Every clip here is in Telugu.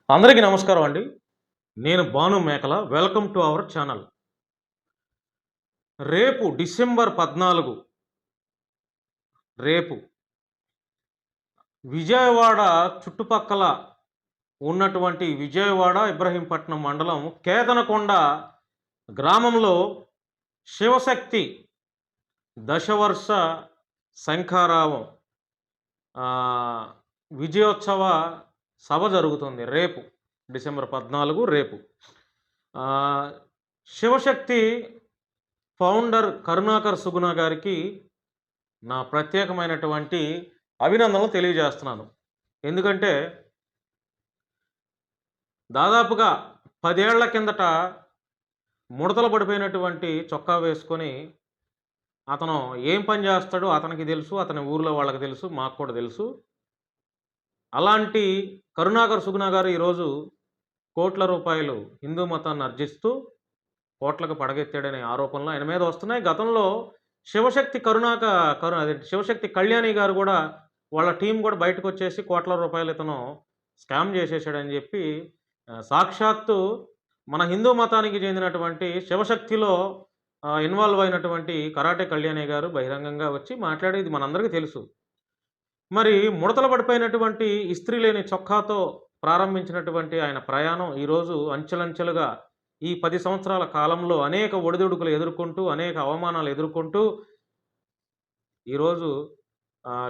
అందరికీ నమస్కారం అండి. నేను భాను మేకల. Welcome to our channel. రేపు డిసెంబర్ 14 రేపు విజయవాడ చుట్టుపక్కల ఉన్నటువంటి విజయవాడ, ఇబ్రహీంపట్నం మండలం కేతనకొండ గ్రామంలో శివశక్తి దశవర్ష శంఖారావం ఆహ్, విజయోత్సవ సభ జరుగుతుంది రేపు. డిసెంబర్ 14 రేపు. ఆహ్, శివశక్తి ఫౌండర్ కరుణాకర్ సుగుణ గారికి నా ప్రత్యేకమైనటువంటి అభినందనలు తెలియజేస్తున్నాను. ఎందుకంటే దాదాపుగా 10 ఏళ్ల కిందట ముడతలు పడిపోయినటువంటి చొక్కా వేసుకొని అతను ఏం పని చేస్తాడో అతనికి తెలుసు. అతని ఊర్లో వాళ్ళకి తెలుసు. మాకు కూడా తెలుసు. అలాంటి కరుణాకర్ సుగుణ గారు ఈరోజు కోట్ల రూపాయలు హిందూ మతాన్ని అర్జిస్తూ కోట్లకు పడగెత్తాడనే ఆరోపణలు ఆయన మీద వస్తున్నాయి. గతంలో శివశక్తి శివశక్తి కళ్యాణి గారు కూడా వాళ్ళ టీం కూడా బయటకొచ్చేసి కోట్ల రూపాయలు ఇతను స్కామ్ చేసేసాడని చెప్పి సాక్షాత్తు మన హిందూ మతానికి చెందినటువంటి శివశక్తిలో ఇన్వాల్వ్ అయినటువంటి కరాటే కళ్యాణి గారు బహిరంగంగా వచ్చి మాట్లాడేది మనందరికీ తెలుసు. మరి ముడతలు పడిపోయినటువంటి ఇస్త్రీ లేని చొక్కాతో ప్రారంభించినటువంటి ఆయన ప్రయాణం ఈరోజు అంచెలంచెలుగా ఈ 10 సంవత్సరాల కాలంలో అనేక ఒడిదుడుకులు ఎదుర్కొంటూ, అనేక అవమానాలు ఎదుర్కొంటూ ఈరోజు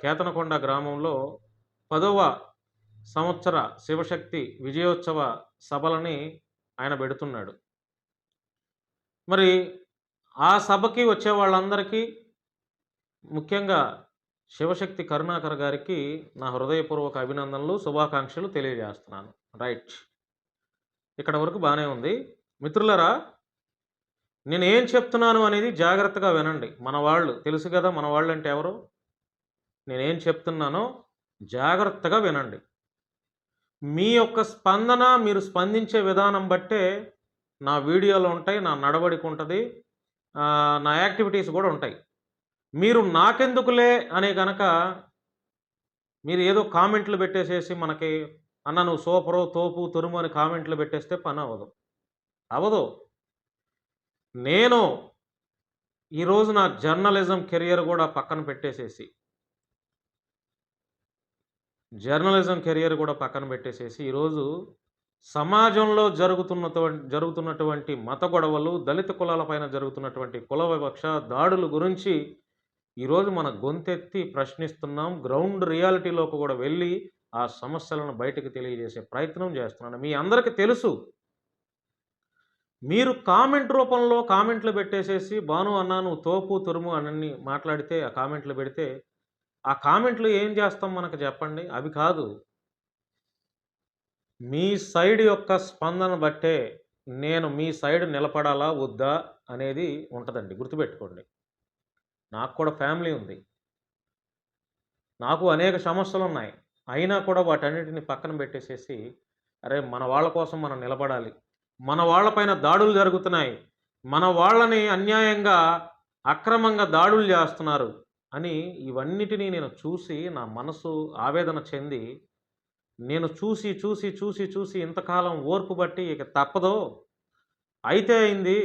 కేతనకొండ గ్రామంలో 10వ సంవత్సర శివశక్తి విజయోత్సవ సభలని ఆయన పెడుతున్నాడు. మరి ఆ సభకి వచ్చే వాళ్ళందరికీ ముఖ్యంగా శివశక్తి కరుణాకర్ గారికి నా హృదయపూర్వక అభినందనలు, శుభాకాంక్షలు తెలియజేస్తున్నాను. రైట్. ఇక్కడ వరకు బాగానే ఉంది. మిత్రులారా, నేనేం చెప్తున్నాను అనేది జాగ్రత్తగా వినండి. మన వాళ్ళు తెలుసు కదా, మన వాళ్ళు అంటే ఎవరు? నేనేం చెప్తున్నానో జాగ్రత్తగా వినండి. మీ యొక్క స్పందన, మీరు స్పందించే విధానం బట్టే నా వీడియోలు ఉంటాయి, నా నడవడిక ఉంటుంది, నా యాక్టివిటీస్ కూడా ఉంటాయి. మీరు నాకెందుకులే అనే గనక మీరు ఏదో కామెంట్లు పెట్టేసేసి మనకి అన్న నువ్వు సూపరు, తోపు, తురుము అని కామెంట్లు పెట్టేస్తే పని అవ్వదు. నేను ఈరోజు నా జర్నలిజం కెరియర్ కూడా పక్కన పెట్టేసేసి ఈరోజు సమాజంలో జరుగుతున్నటువంటి మత గొడవలు, దళిత కులాలపైన జరుగుతున్నటువంటి కుల వివక్ష దాడుల గురించి ఈరోజు మన గొంతెత్తి ప్రశ్నిస్తున్నాం. గ్రౌండ్ రియాలిటీలోకి కూడా వెళ్ళి ఆ సమస్యలను బయటకు తెలియజేసే ప్రయత్నం చేస్తున్నాను. మీ అందరికీ తెలుసు. మీరు కామెంట్ రూపంలో కామెంట్లు పెట్టేసేసి భాను అన్నా నువ్వు తోపు, తురుము అని మాట్లాడితే, ఆ కామెంట్లు పెడితే ఆ కామెంట్లు ఏం చేస్తాం మనకు చెప్పండి? అవి కాదు. మీ సైడ్ యొక్క స్పందన బట్టే నేను మీ సైడ్ నిలబడాలా వద్దా అనేది ఉంటుందండి. గుర్తుపెట్టుకోండి. నాకు కూడా ఫ్యామిలీ ఉంది. నాకు అనేక సమస్యలున్నాయి. అయినా కూడా వాటన్నిటిని పక్కన పెట్టేసేసి అరే మన వాళ్ళ కోసం మనం నిలబడాలి. మన వాళ్ళపైన దాడులు జరుగుతున్నాయి. మన వాళ్ళని అన్యాయంగా, అక్రమంగా దాడులు చేస్తున్నారు అని ఇవన్నిటినీ నేను చూసి నా మనసు ఆవేదన చెంది నేను చూసి ఇంతకాలం ఓర్పు బట్టి ఇక తప్పదు. అయితే అయింది.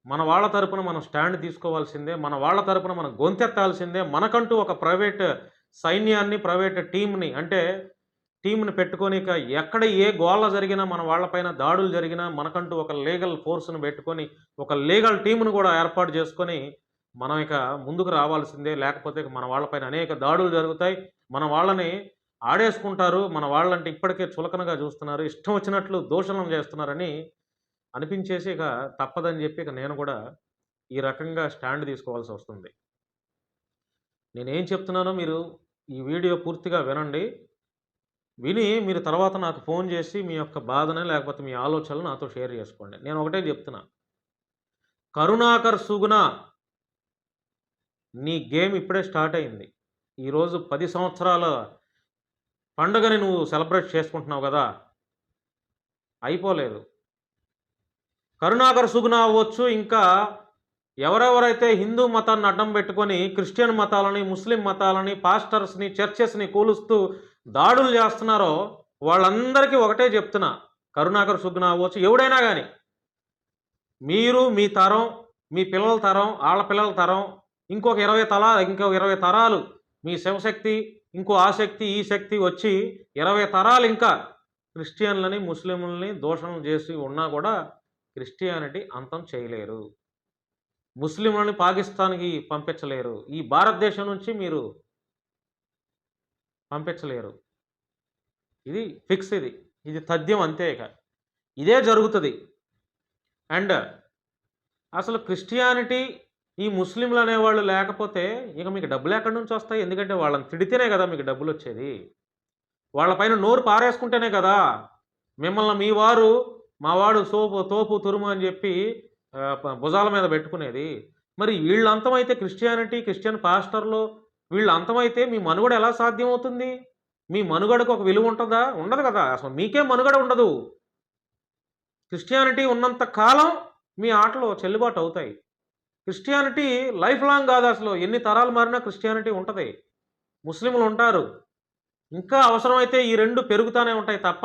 మన వాళ్ళ తరపున మనం స్టాండ్ తీసుకోవాల్సిందే. మన వాళ్ళ తరపున మనం గొంతెత్తాల్సిందే. మనకంటూ ఒక ప్రైవేట్ సైన్యాన్ని, ప్రైవేట్ టీమ్‌ని పెట్టుకొని ఇక ఎక్కడ ఏ గోల జరిగినా, మన వాళ్ళపైన దాడులు జరిగినా మనకంటూ ఒక లీగల్ ఫోర్స్‌ని పెట్టుకొని, ఒక లీగల్ టీమ్‌ని కూడా ఏర్పాటు చేసుకొని మనం ఇక ముందుకు రావాల్సిందే. లేకపోతే మన వాళ్ళపైన అనేక దాడులు జరుగుతాయి. మన వాళ్ళని ఆడేసుకుంటారు. మన వాళ్ళంటే ఇప్పటికే చులకనగా చూస్తున్నారు. ఇష్టం వచ్చినట్లు దూషణలు చేస్తున్నారని అనిపించేసి ఇక తప్పదని చెప్పి ఇక నేను కూడా ఈ రకంగా స్టాండ్ తీసుకోవాల్సి వస్తుంది. నేనేం చెప్తున్నానో మీరు ఈ వీడియో పూర్తిగా వినండి. విని మీరు తర్వాత నాకు ఫోన్ చేసి మీ యొక్క బాధని లేకపోతే మీ ఆలోచనలు నాతో షేర్ చేసుకోండి. నేను ఒకటే చెప్తున్నా. కరుణాకర్ సుగుణ నీ గేమ్ ఇప్పుడే స్టార్ట్ అయింది. ఈరోజు 10 సంవత్సరాల పండుగని నువ్వు సెలబ్రేట్ చేసుకుంటున్నావు కదా! అయిపోలేదు. కరుణాకర్ సుగుణ అవ్వచ్చు, ఇంకా ఎవరెవరైతే హిందూ మతాన్ని అడ్డం పెట్టుకొని క్రిస్టియన్ మతాలని, ముస్లిం మతాలని, పాస్టర్స్‌ని, చర్చెస్‌ని కూలుస్తూ దాడులు చేస్తున్నారో వాళ్ళందరికీ ఒకటే చెప్తున్నా, కరుణాకర్ సుగ్నా అవ్వచ్చు, ఎవడైనా కానీ, మీరు మీ తరం, మీ పిల్లల తరం, ఆళ్ళ పిల్లల తరం, ఇంకొక 20 తరాలు మీ శివశక్తి, ఇంకో ఆ శక్తి, ఈ శక్తి వచ్చి 20 తరాలు ఇంకా క్రిస్టియన్లని, ముస్లింలని దూషణలు చేసి ఉన్నా కూడా క్రిస్టియానిటీ అంతం చేయలేరు. ముస్లింలని పాకిస్తాన్‌కి పంపించలేరు. ఈ భారతదేశం నుంచి మీరు పంపించలేరు. ఇది ఫిక్స్ ఇది. ఇది తథ్యం అంతే ఇక. ఇదే జరుగుతది. అండ్ అసలు క్రిస్టియానిటీ, ఈ ముస్లింలు అనేవాళ్ళు లేకపోతే ఇక మీకు డబ్బులెక్కడి నుంచొస్తాయి? ఎందుకంటే వాళ్ళని తిడితేనే కదా మీకు డబ్బులొచ్చేది. వాళ్ళ పైన నోరు పారేసుకుంటేనే కదా! మిమ్మల్ని మీ వారు, మా వాడు తోపు, తురుము అని జెప్పి భుజాల మీద బెట్టుకునేది. మరి వీళ్ళు అంతమైతే క్రిస్టియానిటీ, క్రిస్టియన్ పాస్టర్‌లు వీళ్ళు అంతమైతే మీ మనుగడ ఎలా సాధ్యమవుతుంది? మీ మనుగడకు ఒక విలువ ఉంటదా? ఉండదు కదా! అసలు మీకే మనుగడ ఉండదు. క్రిస్టియానిటీ ఉన్నంత కాలం మీ ఆటలు చెల్లుబాటు అవుతాయి. క్రిస్టియానిటీ లైఫ్ లాంగ్ గాదసలు. ఎన్ని తరాలు మారినా క్రిస్టియానిటీ ఉంటది. ముస్లింలుంటారు. ఇంకా అవసరమైతే ఈ 2 పెరుగుతానే ఉంటాయి తప్ప,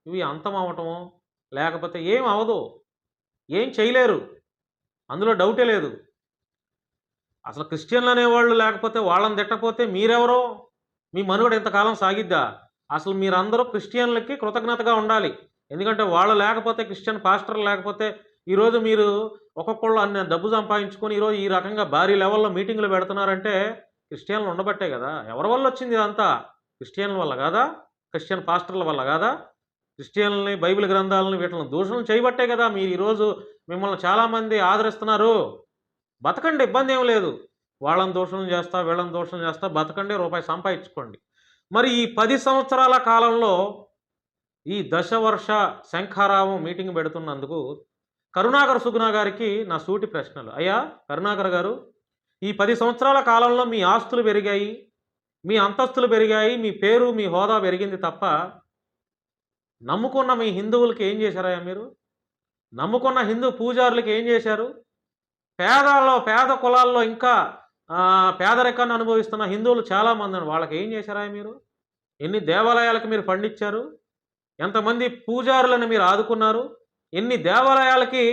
ఇవి అంతమవ్వటమో, లేకపోతే ఏం అవ్వదు. ఏం చేయలేరు. అందులో డౌటే లేదు. అసలు క్రిస్టియన్‌లనేవాళ్ళు లేకపోతే, వాళ్ళని తిట్టకపోతే మీరెవరో? మీ మనుగడ ఇంతకాలం సాగిద్దా? అసలు మీరందరూ క్రిస్టియన్‌లకి కృతజ్ఞతగా ఉండాలి. ఎందుకంటే వాళ్ళు లేకపోతే, క్రిస్టియన్ పాస్టర్లు లేకపోతే, ఈరోజు మీరు ఒక్కొక్కళ్ళు అన్ని డబ్బు సంపాదించుకొని ఈరోజు ఈ రకంగా భారీ లెవెల్‌లో మీటింగులు పెడుతున్నారంటే క్రిస్టియన్‌లు ఉండబట్టే గదా! ఎవరి వల్లొచ్చింది ఇదంతా? క్రిస్టియన్‌ల వల్ల గాదా? క్రిస్టియన్ పాస్టర్ల వల్ల గాదా? క్రిస్టియన్‌లని, బైబిల్ గ్రంథాలని వీటిని దూషణ చేయబట్టే గదా! మీరు ఈరోజు మిమ్మల్ని చాలామంది ఆదరిస్తున్నారు. బతకండి, ఇబ్బందేం లేదు. వాళ్ళని దూషణ చేస్తా, వీళ్ళని దూషణ చేస్తా బతకండి, రూపాయి సంపాదించుకోండి. మరి ఈ 10 సంవత్సరాల కాలంలో ఈ దశవర్ష శంఖారావం మీటింగ్ పెడుతున్నందుకు కరుణాకర్ సుగుణ గారికి నా సూటి ప్రశ్నలు. అయ్యా కరుణాకర్ గారు, ఈ 10 సంవత్సరాల కాలంలో మీ ఆస్తులు పెరిగాయి, మీ అంతస్తులు పెరిగాయి, మీ పేరు, మీ హోదా పెరిగింది తప్ప, నమ్ముకున్న మీ హిందువులకి ఏం చేశారయ్యా మీరు? నమ్ముకున్న హిందూ పూజారులకి ఏం చేశారు? పేద కులాల్లో ఇంకా పేదరికాన్ని అనుభవిస్తున్న హిందువులు చాలామంది వాళ్ళకి ఏం చేశారయ్యా మీరు? ఎన్ని దేవాలయాలకు మీరు ఫండ్ ఇచ్చారు? ఎంతమంది పూజారులను మీరు ఆదుకున్నారు? ఎన్ని దేవాలయాలకి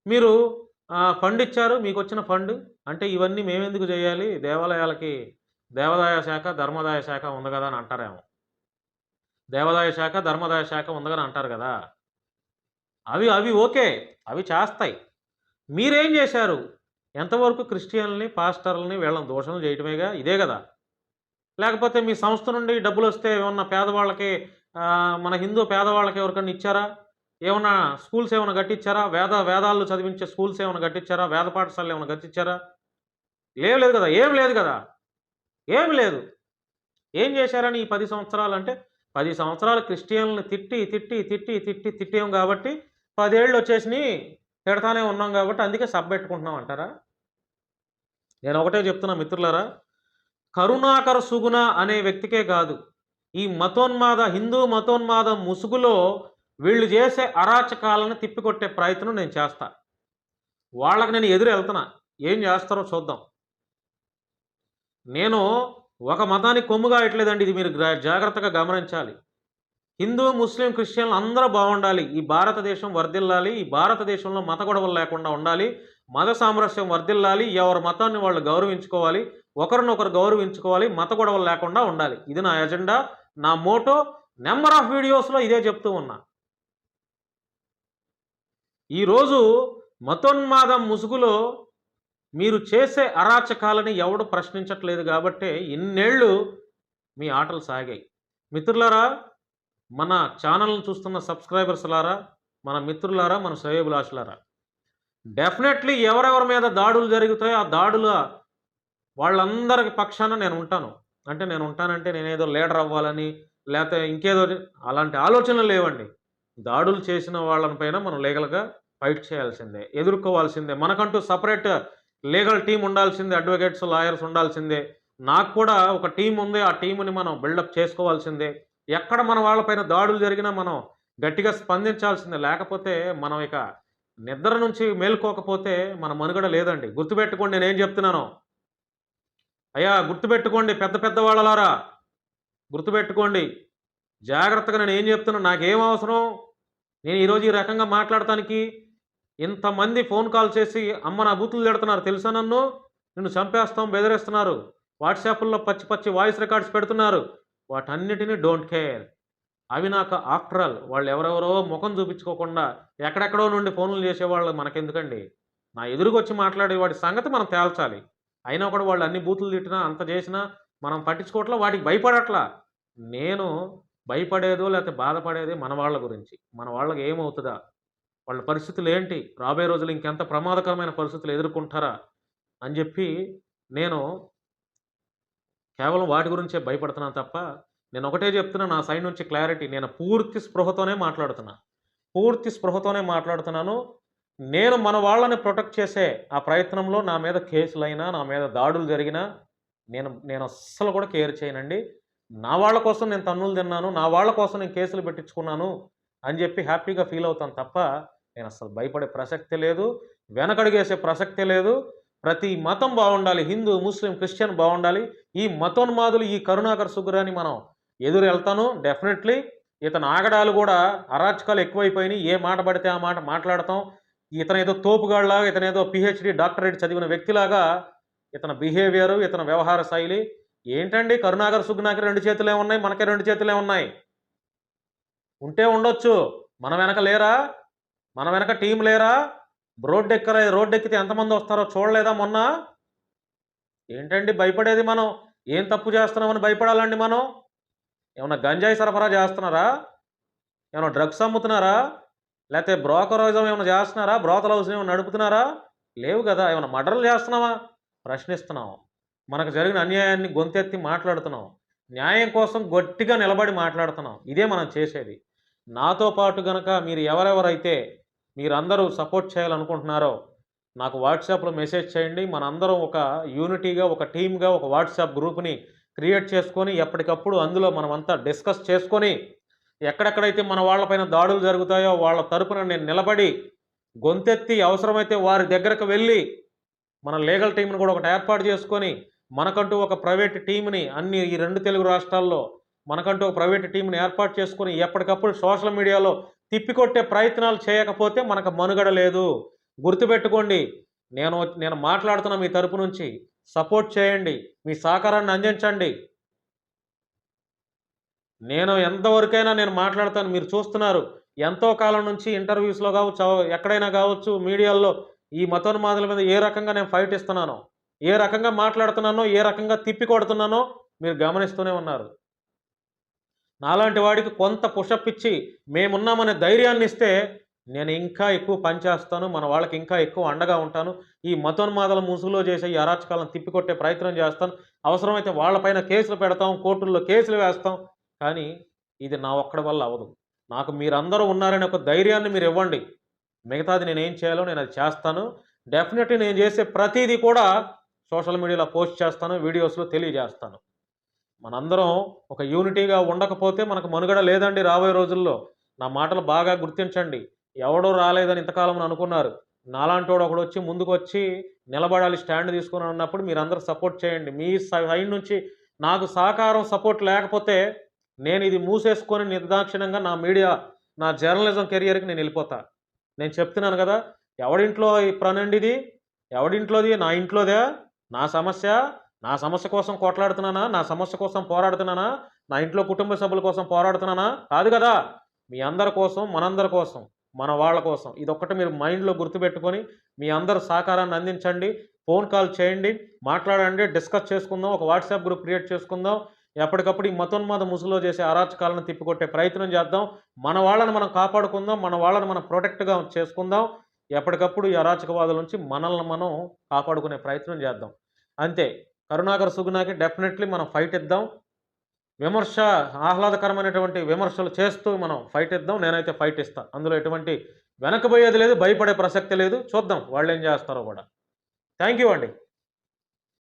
మీరు ఫండ్ ఇచ్చారు? మీకొచ్చిన ఫండ్? అంటే ఇవన్నీ మేమెందుకు చేయాలి? దేవాలయాలకి దేవాదాయ శాఖ, ధర్మాదాయ శాఖ ఉంది గదా అని అంటారేమో. దేవాదాయ శాఖ, ధర్మాదాయ శాఖ ఉంది గదా అంటారు గదా! అవి ఓకే. అవి చేస్తాయి. మీరేం చేశారు? ఎంతవరకు క్రిస్టియన్‌లని, పాస్టర్‌లని వీళ్ళని దూషణ చేయటమేగా. ఇదే గదా! లేకపోతే మీ సంస్థ నుండి డబ్బులొస్తే ఏమన్నా పేదవాళ్ళకి మన హిందూ పేదవాళ్ళకి ఎవరికన్నా ఇచ్చారా? ఏమన్నా స్కూల్స్ ఏమన్నా కట్టించారా? వేదాలు చదివించే స్కూల్స్ ఏమన్నా కట్టించారా? వేద పాఠశాలలు ఏమన్నా కట్టించారా? లేదు గదా! ఏం లేదు గదా! ఏమి లేదు. ఏం చేశారని ఈ 10 సంవత్సరాలంటే, 10 సంవత్సరాలు క్రిస్టియన్‌లని తిట్టాం గాబట్టి 10 ఏళ్లొచ్చేసినియి. తిడతానే ఉన్నాం గాబట్టి అందుకే సబ్బెట్టుకుంటున్నాం అంటారా? నేనొకటే చెప్తున్నా మిత్రులారా, కరుణాకర సుగుణ అనే వ్యక్తికే గాదు, ఈ హిందూ మతోన్మాద ముసుగులో వీళ్ళు చేసే అరాచకాలను తిప్పికొట్టే ప్రయత్నం నేను చేస్తా. వాళ్ళకి నేను ఎదురెళ్తున్నా. ఏం చేస్తారో చూద్దాం. నేను ఒక మతానికి కొమ్ము కాయట్లేదండి. ఇది మీరు జాగ్రత్తగా గమనించాలి. హిందూ, ముస్లిం, క్రిస్టియన్లు అందరూ బాగుండాలి. ఈ భారతదేశం వర్ధిల్లాలి. ఈ భారతదేశంలో మత గొడవలు లేకుండా ఉండాలి. మత సామరస్యం వర్ధిల్లాలి. ఎవరి మతాన్ని వాళ్ళు గౌరవించుకోవాలి. ఒకరినొకరు గౌరవించుకోవాలి. మత గొడవలు లేకుండా ఉండాలి. ఇది నా ఎజెండా, నా మోటో. నెంబర్ ఆఫ్ వీడియోస్‌లో ఇదే చెప్తూ ఉన్నా. ఈరోజు మతోన్మాదం ముసుగులో మీరు చేసే అరాచకాలని ఎవడు ప్రశ్నించట్లేదు గాబట్టే ఇన్నేళ్ళు మీ ఆటలు సాగాయి. మిత్రులారా, మన ఛానల్‌ని చూస్తున్న సబ్‌స్క్రైబర్స్‌లారా, మన మిత్రులారా, మన శ్రేయోభిలాషులారా, డెఫినెట్‌లీ ఎవరెవరి మీద దాడులు జరుగుతాయో ఆ దాడుల వాళ్ళందరి పక్షాన నేనుంటాను. అంటే నేనుంటానంటే నేనేదో లీడర్ అవ్వాలని, లేతే ఇంకేదో అలాంటి ఆలోచనలు లేవండి. దాడులు చేసిన వాళ్ళని పైన మనం లీగల్‌గా ఫైట్ చేయాల్సిందే. ఎదుర్కోవాల్సిందే. మనకంటూ సెపరేట్ లీగల్ టీమ్ ఉండాల్సిందే. అడ్వకేట్స్, లాయర్స్ ఉండాల్సిందే. నాకు కూడా ఒక టీమ్ ఉంది. ఆ టీమ్‌ని మనం బిల్డప్ చేసుకోవాల్సిందే. ఎక్కడ మన వాళ్ళపైన దాడులు జరిగినా మనం గట్టిగా స్పందించాల్సిందే. లేకపోతే మనం ఇక నిద్ర నుంచి మేలుకోకపోతే మన మనుగడ లేదండి. గుర్తుపెట్టుకోండి నేనేం చెప్తున్నానో. అయ్యా గుర్తుపెట్టుకోండి పెద్ద పెద్ద వాళ్ళలారా. గుర్తుపెట్టుకోండి. జాగ్రత్తగా నేను ఏం చెప్తున్నా, నాకేం అవసరం? నేను ఈరోజు ఈ రకంగా మాట్లాడటానికి? ఇంతమంది ఫోన్ కాల్ చేసి అమ్మ నా బూతులు తిడుతున్నారు తెలుసా నన్ను? నిన్ను చంపేస్తాం బెదిరిస్తున్నారు. వాట్సాప్‌ల్లో పచ్చి పచ్చి వాయిస్ రికార్డ్స్ పెడుతున్నారు. వాటన్నిటిని డోంట్ కేర్. అవి నాకు ఆఫ్టర్ ఆల్ వాళ్ళెవరెవరో మొఖం చూపించుకోకుండా ఎక్కడెక్కడో నుండి ఫోన్‌లు చేసేవాళ్ళు మనకెందుకండి? నా ఎదురుగొచ్చి మాట్లాడేవాడి సంగతి మనం తేల్చాలి. అయినా కూడా వాళ్ళు అన్ని బూతులు తిట్టినా, అంత చేసినా మనం పట్టించుకోవట్లా, వాటికి భయపడట్లా. నేను భయపడేదో లేతే బాధపడేది మన వాళ్ళ గురించి. మన వాళ్ళకి ఏమవుతదా? వాళ్ళ పరిస్థితులేంటి? రాబోయే రోజుల్లో ఇంకెంత ప్రమాదకరమైన పరిస్థితులు ఎదుర్కొంటారా? అని జెప్పి నేను కేవలం వాటి గురించే భయపడుతున్నాను తప్ప, నేనొకటే చెప్తున్నా నా సైడ్ నుంచి క్లారిటీ. నేను పూర్తి స్పృహతోనే మాట్లాడుతున్నా. పూర్తి స్పృహతోనే మాట్లాడుతున్నాను. నేను మన వాళ్ళని ప్రొటెక్ట్ చేసే ఆ ప్రయత్నంలో నా మీద కేసులైనా, నా మీద దాడులు జరిగినా నేనస్సలు కూడా కేర్ చేయనండి. నా వాళ్ళ కోసం నేను తన్నులు తిన్నాను. నా వాళ్ళ కోసం నేను కేసులు పెట్టించుకున్నాను అని జెప్పి హ్యాపీగా ఫీల్ అవుతాను తప్ప, నేనస్సలు భయపడే ప్రసక్తే లేదు. వెనకడుగేసే ప్రసక్తే లేదు. ప్రతి మతం బావుండాలి. హిందూ, ముస్లిం, క్రిస్టియన్ బావుండాలి. ఈ మతోన్మాదులు ఈ కరుణాకర్ సుగ్రాని మనం ఎదురెళ్తాను డెఫినెట్‌లీ. ఇతని ఆగడాలు గూడా అరాచకాలు ఎక్కువైపోయినియి. ఏ మాట పడితే ఆ మాట మాట్లాడతాం. ఇతనేదో తోపుగాడిలాగా, ఇతనేదో పీహెచ్‌డీ డాక్టరేట్ చదివిన వ్యక్తిలాగా ఇతని బిహేవియరు, ఇతని వ్యవహార శైలి ఏంటండి? కరుణాకర్ సుగ్నాకి 2 చేతులే ఉన్నాయి. మనకే 2 చేతులే ఉన్నాయి. ఉంటే ఉండొచ్చు. మన వెనక లేరా? మన వెనక టీమ్ లేరా? రోడ్డెక్కితే ఎంతమందొస్తారో చూడలేదా మొన్న? ఏంటండి భయపడేది మనం? ఏం తప్పు చేస్తున్నామని భయపడాలండి మనం? ఏమన్నా గంజాయి సరఫరా చేస్తున్నారా? ఏమన్నా డ్రగ్స్ అమ్ముతున్నారా? లేతే బ్రోకరేజం ఏమన్నా చేస్తున్నారా? బ్రోతల్ హౌస్‌లు ఏమన్నా నడుపుతున్నారా? లేవు గదా! ఏమన్నా మర్డర్‌లు చేస్తున్నామా? ప్రశ్నిస్తున్నాం. మనకు జరిగిన అన్యాయాన్ని గొంతెత్తి మాట్లాడుతున్నాం. న్యాయం కోసం గట్టిగా నిలబడి మాట్లాడుతున్నాం. ఇదే మనం చేసేది. నాతో పాటు గనక మీరు ఎవరెవరైతే మీరందరూ సపోర్ట్ చేయాలనుకుంటున్నారో నాకు వాట్సాప్‌లో మెసేజ్ చేయండి. మనందరం ఒక యూనిటీగా, ఒక టీమ్‌గా ఒక వాట్సాప్ గ్రూప్‌ని క్రియేట్ చేసుకొని ఎప్పటికప్పుడు అందులో మనమంతా డిస్కస్ చేసుకొని ఎక్కడెక్కడైతే మన వాళ్ళపైన దాడులు జరుగుతాయో వాళ్ళ తరపున నేను నిలబడి గొంతెత్తి అవసరమైతే వారి దగ్గరకు వెళ్ళి మన లీగల్ టీమ్‌ని కూడా ఒకటి ఏర్పాటు చేసుకొని మనకంటూ ఒక ప్రైవేట్ టీమ్‌ని ఈ 2 తెలుగు రాష్ట్రాల్లో మనకంటూ ఒక ప్రైవేట్ టీమ్‌ని ఏర్పాటు చేసుకొని ఎప్పటికప్పుడు సోషల్ మీడియాలో తిప్పికొట్టే ప్రయత్నాలు చేయకపోతే మనకు మనుగడ లేదు. గుర్తుపెట్టుకోండి. నేను మాట్లాడుతున్న మీ తరపు నుంచి సపోర్ట్ చేయండి. మీ సహకారాన్ని అందించండి. నేను ఎంతవరకైనా నేను మాట్లాడతాను. మీరు చూస్తున్నారు. ఎంతో కాలం నుంచి ఇంటర్వ్యూస్‌లో గావచ్చు, ఎక్కడైనా గావచ్చు, మీడియాల్లో ఈ మతోన్మాదుల మీద ఏ రకంగా నేను ఫైట్ ఇస్తున్నానో, ఏ రకంగా మాట్లాడుతున్నానో, ఏ రకంగా తిప్పికొడుతున్నానో మీరు గమనిస్తూనే ఉన్నారు. నాలాంటి వాడికి కొంత పుషప్ ఇచ్చి మేమున్నామనే ధైర్యాన్నిస్తే నేను ఇంకా ఎక్కువ పని చేస్తాను. మన వాళ్ళకి ఇంకా ఎక్కువ అండగా ఉంటాను. ఈ మతోన్మాదాల ముసుగులో చేసే ఈ అరాచకాలను తిప్పికొట్టే ప్రయత్నం చేస్తాను. అవసరమైతే వాళ్ళపైన కేసులు పెడతాం. కోర్టుల్లో కేసులు వేస్తాం. కానీ ఇది నా ఒక్కడి వల్ల అవ్వదు. నాకు మీరందరూ ఉన్నారనే ఒక ధైర్యాన్ని మీరివ్వండి. మిగతాది నేనేం చేయాలో నేనది చేస్తాను. డెఫినెట్‌లీ నేను చేసే ప్రతీది కూడా సోషల్ మీడియాలో పోస్ట్ చేస్తాను. వీడియోస్‌లో తెలియజేస్తాను. మనందరం ఒక యూనిటీగా ఉండకపోతే మనకు మనుగడ లేదండి రాబోయే రోజుల్లో. నా మాటలు బాగా గుర్తించండి. ఎవడో రాలేదని ఇంతకాలం అనుకున్నారు. నాలాంటోడు ఒకడొచ్చి ముందుకొచ్చి నిలబడాలి, స్టాండ్ తీసుకొని అన్నప్పుడు మీరందరూ సపోర్ట్ చేయండి. మీ సైడ్ నుంచి నాకు సహకారం, సపోర్ట్ లేకపోతే నేనిది మూసేసుకొని నిర్దాక్షిణ్యంగా నా జర్నలిజం కెరియర్‌కి నేనెళ్ళిపోతా. నేను చెప్తున్నాను గదా! ఎవడింట్లో ఈ పనండిది? ఎవడింట్లోది? నా ఇంట్లోదా? నా సమస్య? నా సమస్య కోసం కొట్లాడుతున్నానా? నా సమస్య కోసం పోరాడుతున్నానా? నా ఇంట్లో కుటుంబ సభ్యుల కోసం పోరాడుతున్నానా? కాదు గదా! మీ అందరి కోసం, మనందరి కోసం, మన వాళ్ళ కోసం. ఇదొక్కటి మీరు మైండ్‌లో గుర్తుపెట్టుకొని, మీ అందరి సహకారాన్ని అందించండి. ఫోన్ కాల్ చేయండి, మాట్లాడండి, డిస్కస్ చేసుకుందాం. ఒక వాట్సాప్ గ్రూప్ క్రియేట్ చేసుకుందాం. ఎప్పటికప్పుడు ఈ మతోన్మాద ముసుగులో చేసే అరాచకాలను తిప్పికొట్టే ప్రయత్నం చేద్దాం. మన వాళ్ళని మనం కాపాడుకుందాం. మన వాళ్ళని మనం ప్రొటెక్ట్‌గా చేసుకుందాం. ఎప్పటికప్పుడు ఈ అరాచకవాదుల నుంచి మనల్ని మనం కాపాడుకునే ప్రయత్నం చేద్దాం. అంతే. కరుణాకర్ సుగుణాకి డెఫినెట్‌లీ మనం ఫైట్ ఇద్దాం. విమర్శ ఆహ్లాదకరమైనటువంటి విమర్శలు చేస్తూ మనం ఫైట్ ఇద్దాం. నేనైతే ఫైట్ ఇస్తా. అందులో ఎటువంటి వెనకబోయేది లేదు. భయపడే ప్రసక్తి లేదు. చూద్దాం వాళ్ళేం చేస్తారో గూడా. థాంక్ యూ అండి.